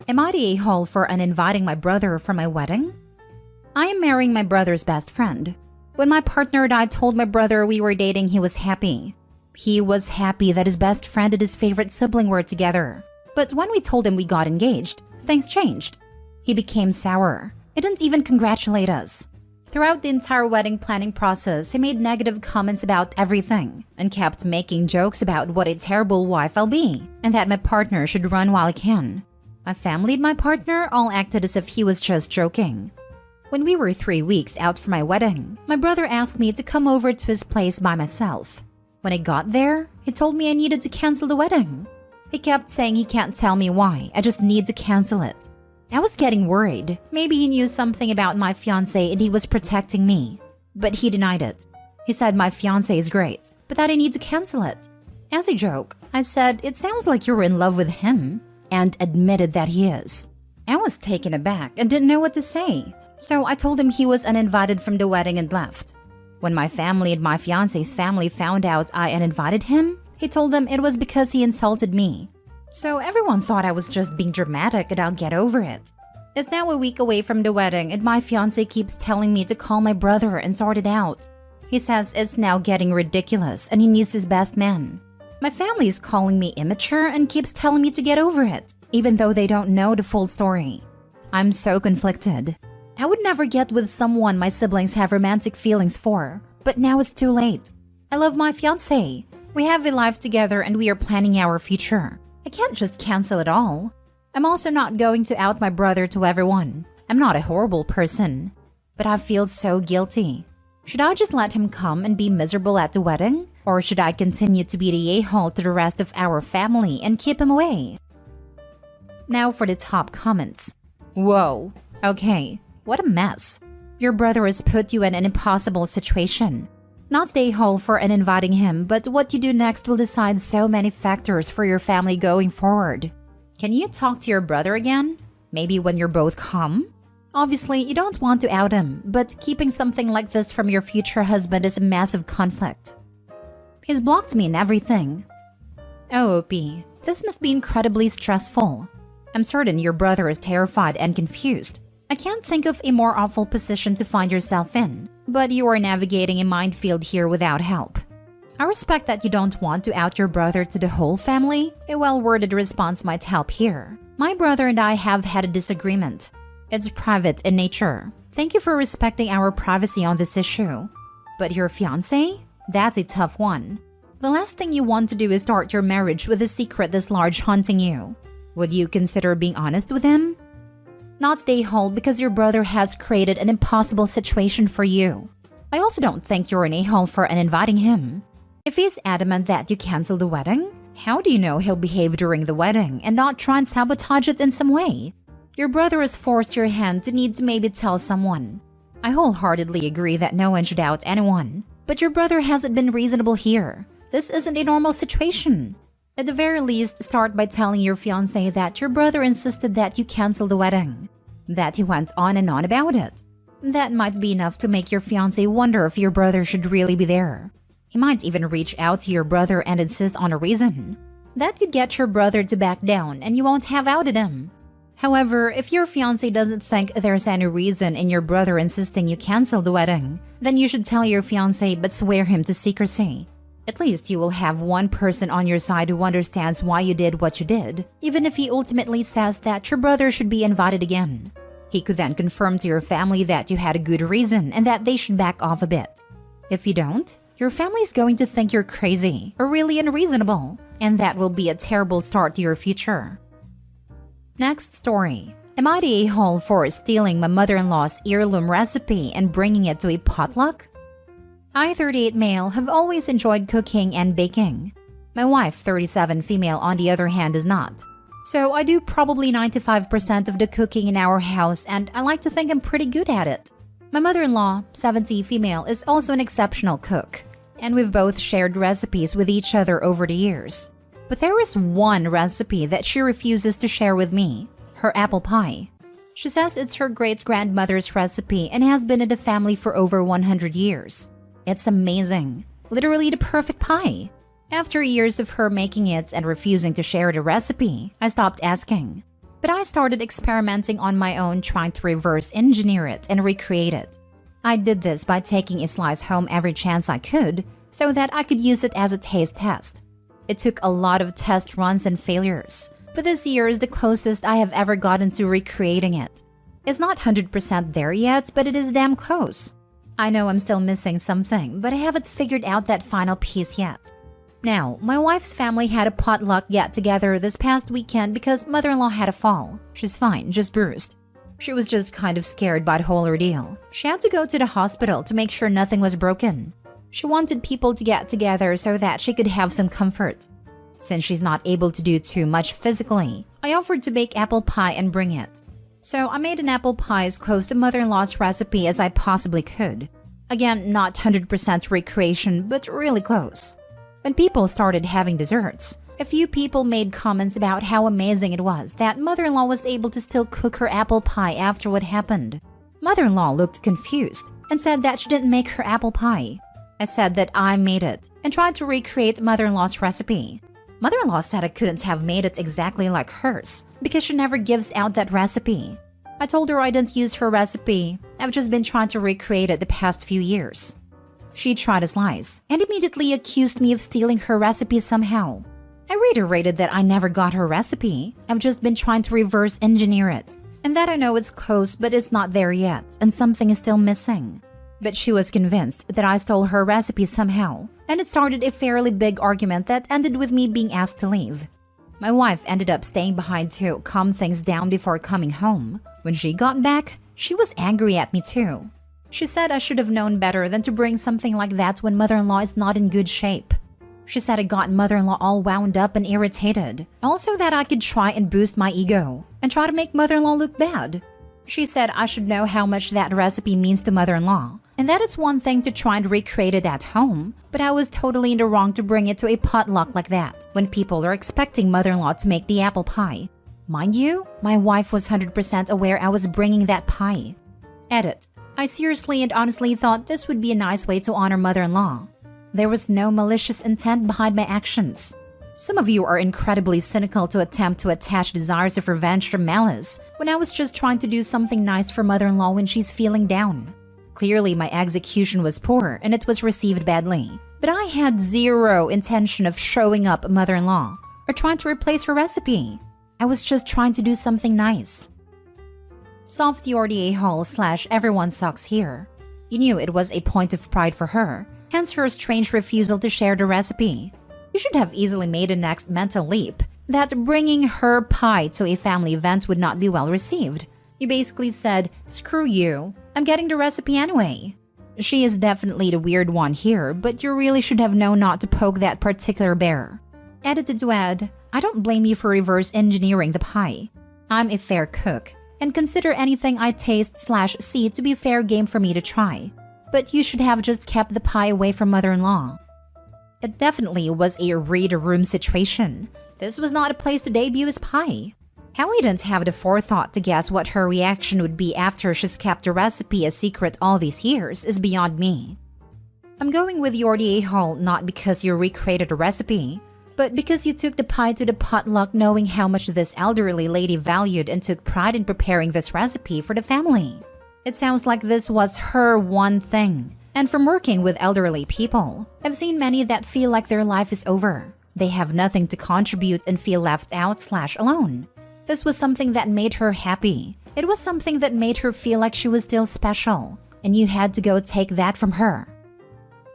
Am I the a-hole for uninviting my brother for my wedding? I am marrying my brother's best friend. When my partner and I told my brother we were dating, he was happy. He was happy that his best friend and his favorite sibling were together. But when we told him we got engaged, things changed. He became sour. He didn't even congratulate us. Throughout the entire wedding planning process, he made negative comments about everything and kept making jokes about what a terrible wife I'll be and that my partner should run while I can. My family and my partner all acted as if he was just joking. When we were 3 weeks out for my wedding, my brother asked me to come over to his place by myself. When I got there, he told me I needed to cancel the wedding. He kept saying he can't tell me why, I just need to cancel it. I was getting worried. Maybe he knew something about my fiancé and he was protecting me. But he denied it. He said my fiancé is great, but that I need to cancel it. As a joke, I said, "It sounds like you're in love with him," and admitted that he is. I was taken aback and didn't know what to say, so I told him he was uninvited from the wedding and left. When my family and my fiancé's family found out I uninvited him, he told them it was because he insulted me. So everyone thought I was just being dramatic and I'll get over it. It's now a week away from the wedding and my fiancé keeps telling me to call my brother and sort it out. He says it's now getting ridiculous and he needs his best man. My family is calling me immature and keeps telling me to get over it, even though they don't know the full story. I'm so conflicted. I would never get with someone my siblings have romantic feelings for, but now it's too late. I love my fiancé. We have a life together and we are planning our future. I can't just cancel it all. I'm also not going to out my brother to everyone. I'm not a horrible person. But I feel so guilty. Should I just let him come and be miserable at the wedding? Or should I continue to be the a-hole to the rest of our family and keep him away? Now for the top comments. Whoa. Okay, what a mess. Your brother has put you in an impossible situation. Not the a-hole for uninviting him, but what you do next will decide so many factors for your family going forward. Can you talk to your brother again? Maybe when you're both calm? Obviously, you don't want to out him, but keeping something like this from your future husband is a massive conflict. He's blocked me and everything. Oh, Opie, this must be incredibly stressful. I'm certain your brother is terrified and confused. I can't think of a more awful position to find yourself in, but you are navigating a minefield here without help. I respect that you don't want to out your brother to the whole family. A well-worded response might help here. My brother and I have had a disagreement. It's private in nature. Thank you for respecting our privacy on this issue. But your fiancé? That's a tough one. The last thing you want to do is start your marriage with a secret this large haunting you. Would you consider being honest with him? Not the a-hole because your brother has created an impossible situation for you. I also don't think you're an a-hole for uninviting him. If he's adamant that you cancel the wedding, how do you know he'll behave during the wedding and not try and sabotage it in some way? Your brother has forced your hand to need to maybe tell someone. I wholeheartedly agree that no one should out anyone, but your brother hasn't been reasonable here. This isn't a normal situation. At the very least, start by telling your fiancé that your brother insisted that you cancel the wedding, that he went on and on about it. That might be enough to make your fiancé wonder if your brother should really be there. He might even reach out to your brother and insist on a reason. That could get your brother to back down and you won't have outed him. However, if your fiancé doesn't think there's any reason in your brother insisting you cancel the wedding, then you should tell your fiancé but swear him to secrecy. At least you will have one person on your side who understands why you did what you did, even if he ultimately says that your brother should be invited again. He could then confirm to your family that you had a good reason and that they should back off a bit. If you don't, your family is going to think you're crazy or really unreasonable, and that will be a terrible start to your future. Next story. Am I the a-hole for stealing my mother-in-law's heirloom recipe and bringing it to a potluck? I, 38 male, have always enjoyed cooking and baking. My wife, 37 female, on the other hand, is not. So I do probably 95% of the cooking in our house and I like to think I'm pretty good at it. My mother-in-law, 70 female, is also an exceptional cook, and we've both shared recipes with each other over the years. But there is one recipe that she refuses to share with me, her apple pie. She says it's her great-grandmother's recipe and has been in the family for over 100 years. It's amazing, literally the perfect pie. After years of her making it and refusing to share the recipe, I stopped asking. But I started experimenting on my own, trying to reverse engineer it and recreate it. I did this by taking a slice home every chance I could so that I could use it as a taste test. It took a lot of test runs and failures, but this year is the closest I have ever gotten to recreating it. It's not 100% there yet, but it is damn close. I know I'm still missing something, but I haven't figured out that final piece yet. Now, my wife's family had a potluck get-together this past weekend because mother-in-law had a fall. She's fine, just bruised. She was just kind of scared by the whole ordeal. She had to go to the hospital to make sure nothing was broken. She wanted people to get together so that she could have some comfort. Since she's not able to do too much physically, I offered to bake apple pie and bring it. So I made an apple pie as close to mother-in-law's recipe as I possibly could. Again, not 100% recreation, but really close. When people started having desserts, a few people made comments about how amazing it was that mother-in-law was able to still cook her apple pie after what happened. Mother-in-law looked confused and said that she didn't make her apple pie. I said that I made it and tried to recreate mother-in-law's recipe. Mother-in-law said I couldn't have made it exactly like hers because she never gives out that recipe. I told her I didn't use her recipe. I've just been trying to recreate it the past few years. She tried a slice and immediately accused me of stealing her recipe somehow. I reiterated that I never got her recipe. I've just been trying to reverse engineer it, and that I know it's close but it's not there yet and something is still missing. But she was convinced that I stole her recipe somehow, and it started a fairly big argument that ended with me being asked to leave. My wife ended up staying behind to calm things down before coming home. When she got back, she was angry at me too. She said I should have known better than to bring something like that when mother-in-law is not in good shape. She said I got mother-in-law all wound up and irritated. Also that I could try and boost my ego and try to make mother-in-law look bad. She said I should know how much that recipe means to mother-in-law, and that it's one thing to try and recreate it at home, but I was totally in the wrong to bring it to a potluck like that when people are expecting mother-in-law to make the apple pie. Mind you, my wife was 100% aware I was bringing that pie. Edit. I seriously and honestly thought this would be a nice way to honor mother-in-law. There was no malicious intent behind my actions. Some of you are incredibly cynical to attempt to attach desires of revenge to malice when I was just trying to do something nice for mother-in-law when she's feeling down. Clearly, my execution was poor and it was received badly. But I had zero intention of showing up mother-in-law or trying to replace her recipe. I was just trying to do something nice. Softy or the a-hole / everyone sucks here. You knew it was a point of pride for her, hence her strange refusal to share the recipe. You should have easily made a next mental leap that bringing her pie to a family event would not be well received. You basically said, screw you, I'm getting the recipe anyway. She is definitely the weird one here, but you really should have known not to poke that particular bear. Edited to add, I don't blame you for reverse engineering the pie. I'm a fair cook and consider anything I taste / see to be fair game for me to try. But you should have just kept the pie away from mother-in-law. It definitely was a read-a-room situation. This was not a place to debut as pie. How we didn't have the forethought to guess what her reaction would be after she's kept the recipe a secret all these years is beyond me. I'm going with your a-hole not because you recreated a recipe, but because you took the pie to the potluck knowing how much this elderly lady valued and took pride in preparing this recipe for the family. It sounds like this was her one thing. And from working with elderly people, I've seen many that feel like their life is over. They have nothing to contribute and feel left out / alone. This was something that made her happy. It was something that made her feel like she was still special, and you had to go take that from her.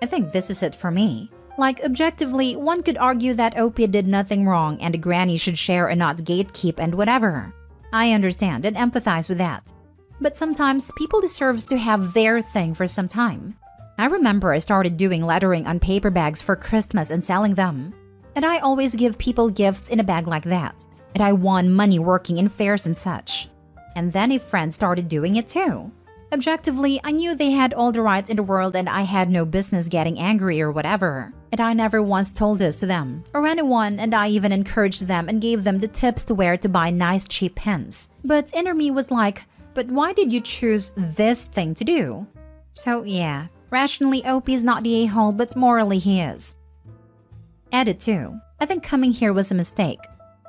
I think this is it for me. Like, objectively, one could argue that Opie did nothing wrong and a granny should share and not gatekeep and whatever. I understand and empathize with that. But sometimes people deserve to have their thing for some time. I remember I started doing lettering on paper bags for Christmas and selling them. And I always give people gifts in a bag like that. And I won money working in fairs and such. And then a friend started doing it too. Objectively, I knew they had all the rights in the world and I had no business getting angry or whatever. And I never once told this to them or anyone, and I even encouraged them and gave them the tips to where to buy nice cheap pens. But inner me was like, but why did you choose this thing to do? So yeah, rationally Opie's not the a-hole, but morally he is. Edit 2. I think coming here was a mistake.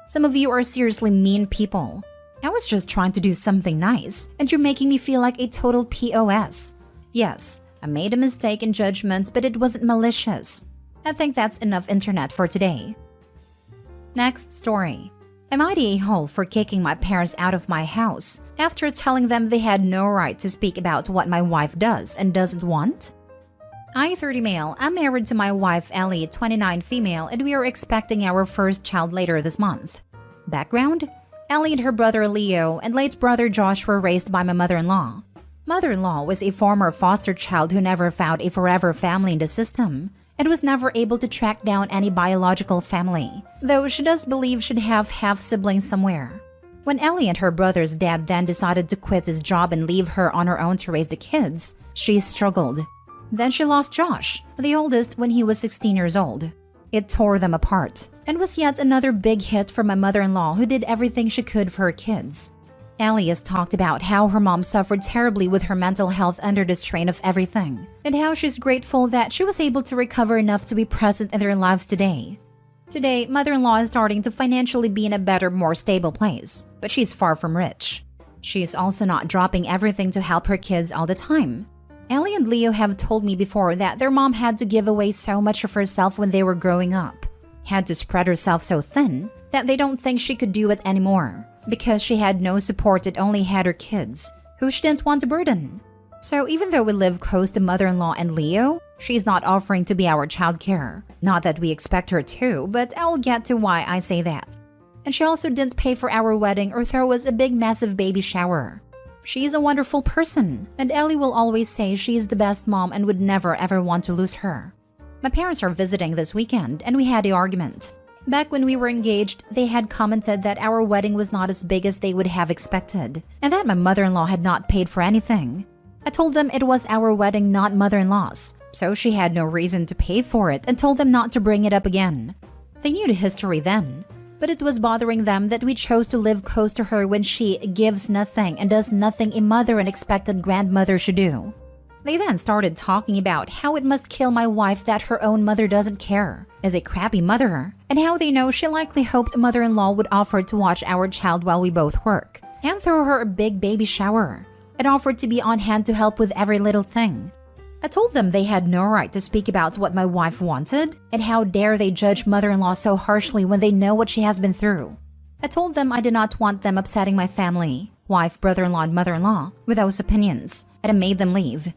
Some of you are seriously mean people. I was just trying to do something nice, and you're making me feel like a total POS. Yes, I made a mistake in judgment, but it wasn't malicious. I think that's enough internet for today. Next story. Am I the a-hole for kicking my parents out of my house after telling them they had no right to speak about what my wife does and doesn't want? I, 30 male, am married to my wife Ellie, 29 female, and we are expecting our first child later this month. Background? Ellie and her brother Leo and late brother Josh were raised by my mother-in-law. Mother-in-law was a former foster child who never found a forever family in the system and was never able to track down any biological family, though she does believe she'd have half-siblings somewhere. When Ellie and her brother's dad then decided to quit his job and leave her on her own to raise the kids, she struggled. Then she lost Josh, the oldest, when he was 16 years old. It tore them apart, and was yet another big hit for my mother-in-law who did everything she could for her kids. Ellie has talked about how her mom suffered terribly with her mental health under the strain of everything, and how she's grateful that she was able to recover enough to be present in their lives today. Today, mother-in-law is starting to financially be in a better, more stable place, but she's far from rich. She is also not dropping everything to help her kids all the time. Ellie and Leo have told me before that their mom had to give away so much of herself when they were growing up, had to spread herself so thin that they don't think she could do it anymore, because she had no support and only had her kids, who she didn't want to burden. So even though we live close to mother-in-law and Leo, she's not offering to be our childcare. Not that we expect her to, but I'll get to why I say that. And she also didn't pay for our wedding or throw us a big massive baby shower. She's a wonderful person, and Ellie will always say she's the best mom and would never ever want to lose her. My parents are visiting this weekend, and we had an argument. Back when we were engaged, they had commented that our wedding was not as big as they would have expected, and that my mother-in-law had not paid for anything. I told them it was our wedding, not mother-in-law's, so she had no reason to pay for it and told them not to bring it up again. They knew the history then, but it was bothering them that we chose to live close to her when she gives nothing and does nothing a mother and expected grandmother should do. They then started talking about how it must kill my wife that her own mother doesn't care, is a crappy mother, and how they know she likely hoped mother-in-law would offer to watch our child while we both work, and throw her a big baby shower, and offered to be on hand to help with every little thing. I told them they had no right to speak about what my wife wanted, and how dare they judge mother-in-law so harshly when they know what she has been through. I told them I did not want them upsetting my family, wife, brother-in-law, and mother-in-law, with those opinions, and I made them leave.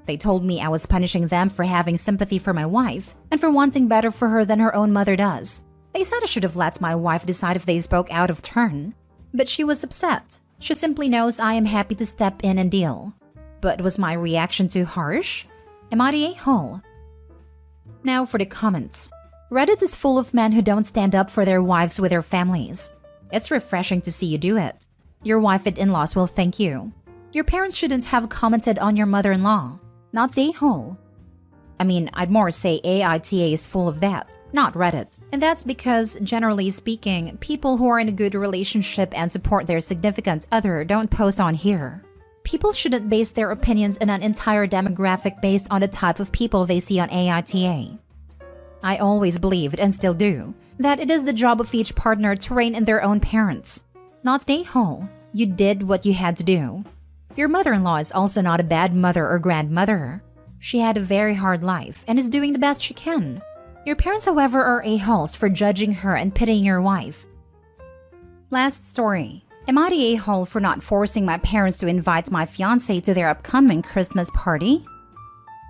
They told me I was punishing them for having sympathy for my wife, and for wanting better for her than her own mother does. They said I should have let my wife decide if they spoke out of turn. But she was upset. She simply knows I am happy to step in and deal. But was my reaction too harsh? Am I the a-hole? Now for the comments. Reddit is full of men who don't stand up for their wives with their families. It's refreshing to see you do it. Your wife and in-laws will thank you. Your parents shouldn't have commented on your mother-in-law. Not the a-hole. I mean, I'd more say AITA is full of that, not Reddit. And that's because, generally speaking, people who are in a good relationship and support their significant other don't post on here. People shouldn't base their opinions on an entire demographic based on the type of people they see on AITA. I always believed, and still do, that it is the job of each partner to rein in their own parents. Not the a-hole. You did what you had to do. Your mother-in-law is also not a bad mother or grandmother. She had a very hard life and is doing the best she can. Your parents, however, are a-holes for judging her and pitying your wife. Last story. Am I the a-hole for not forcing my parents to invite my fiancé to their upcoming Christmas party?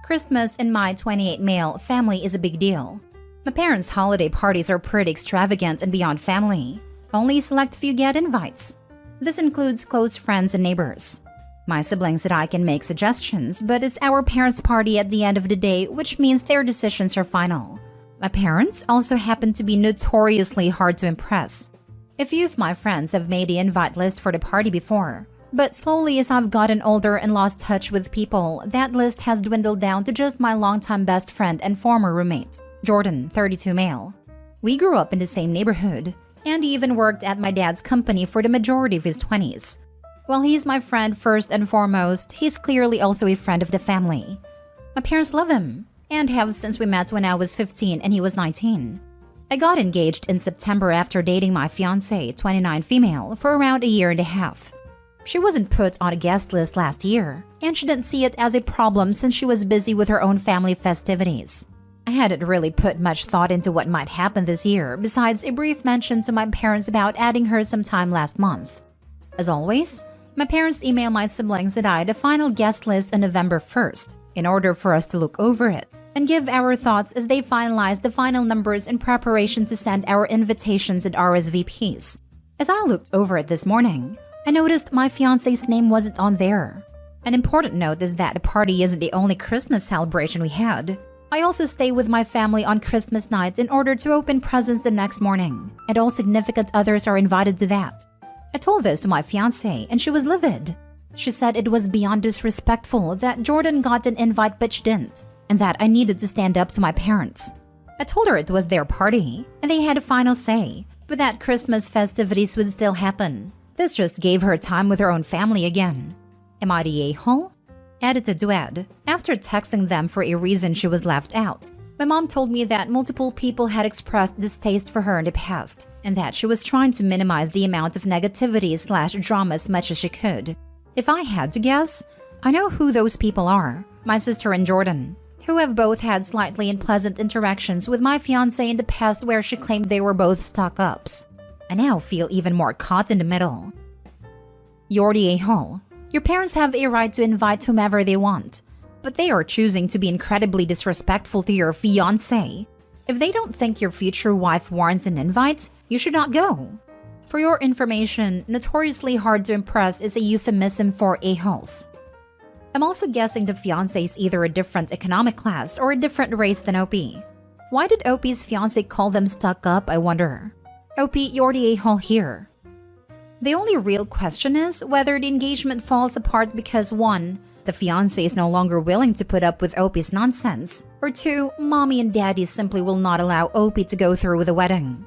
Christmas in my 28 male family is a big deal. My parents' holiday parties are pretty extravagant and beyond family. Only a select few get invites. This includes close friends and neighbors. My siblings and I can make suggestions, but it's our parents' party at the end of the day, which means their decisions are final. My parents also happen to be notoriously hard to impress. A few of my friends have made the invite list for the party before, but slowly as I've gotten older and lost touch with people, that list has dwindled down to just my longtime best friend and former roommate, Jordan, 32 male. We grew up in the same neighborhood, and he even worked at my dad's company for the majority of his 20s. While he's my friend first and foremost, he's clearly also a friend of the family. My parents love him, and have since we met when I was 15 and he was 19. I got engaged in September after dating my fiancé, 29 female, for around a year and a half. She wasn't put on a guest list last year, and she didn't see it as a problem since she was busy with her own family festivities. I hadn't really put much thought into what might happen this year, besides a brief mention to my parents about adding her sometime last month. As always, my parents emailed my siblings and I the final guest list on November 1st in order for us to look over it and give our thoughts as they finalized the final numbers in preparation to send our invitations and RSVPs. As I looked over it this morning, I noticed my fiancé's name wasn't on there. An important note is that the party isn't the only Christmas celebration we had. I also stay with my family on Christmas night in order to open presents the next morning, and all significant others are invited to that. I told this to my fiancé and she was livid. She said it was beyond disrespectful that Jordan got an invite but she didn't, and that I needed to stand up to my parents. I told her it was their party and they had a final say, but that Christmas festivities would still happen. This just gave her time with her own family again. Am I the a-hole? Edited to add, after texting them for a reason she was left out, my mom told me that multiple people had expressed distaste for her in the past, and that she was trying to minimize the amount of negativity/drama as much as she could. If I had to guess, I know who those people are, my sister and Jordan, who have both had slightly unpleasant interactions with my fiancé in the past where she claimed they were both stuck-ups. I now feel even more caught in the middle. You're the a-hole. Your parents have a right to invite whomever they want, but they are choosing to be incredibly disrespectful to your fiancé. If they don't think your future wife warrants an invite, you should not go. For your information, notoriously hard to impress is a euphemism for a-holes. I'm also guessing the fiancé is either a different economic class or a different race than OP. Why did OP's fiancé call them stuck up, I wonder? OP, you're the a-hole here. The only real question is whether the engagement falls apart because 1. The fiancé is no longer willing to put up with OP's nonsense, or 2. Mommy and daddy simply will not allow OP to go through with the wedding.